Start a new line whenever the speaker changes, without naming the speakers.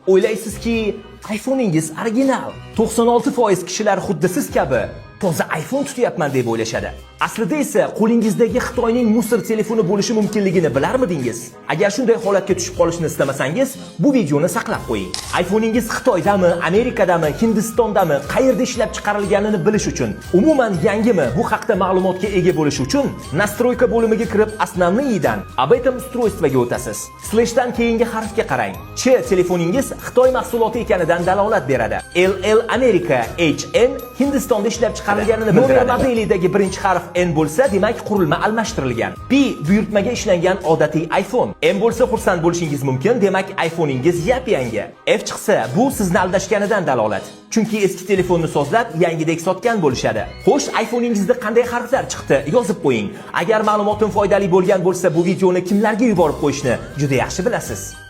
O'ylaysizki, iPhone'ingiz original. 96% kishilar xuddi siz kabi toza iPhone tutyapman deb o'ylashadi. Aslida esa qo'lingizdagi Xitoyning musor telefoni bo'lishi mumkinligini bilarmidingiz? Agar shunday holatga tushib qolishni istamasangiz, bu videoni saqlab qo'ying. iPhone'ingiz Xitoydami, Amerikadami, Hindistondami, qayerda ishlab chiqarilganini bilish uchun, umuman yangimi, bu haqda ma'lumotga ega bo'lish uchun Настройка bo'limiga kirib, основныйdan об этом устройствоga o'tasiz. Slashdan keyingi harfga qarang. Ch telefoningiz Xitoy mahsuloti ekanidan dalolat beradi. LL Amerika, HN Hindistonda ishlab chiqarilganini bildiradi. Nomer modelidagi birinchi harf N bo'lsa, demak qurilma almashtirilgan. P buyurtmaga ishlangan odatiy iPhone. M bo'lsa xursand bo'lishingiz mumkin, demak iPhone'ingiz yap-yangi. F chiqsa, bu sizni aldashganidan dalolat. Chunki eski telefonni sozlab, yangidek sotgan bo'lishadi. Xo'sh, iPhone'ingizda qanday harflar chiqdi? Yozib qo'ying. Agar ma'lumotim foydali bo'lgan bo'lsa, bu videoni kimlarga yuborib qo'yishni juda yaxshi bilasiz.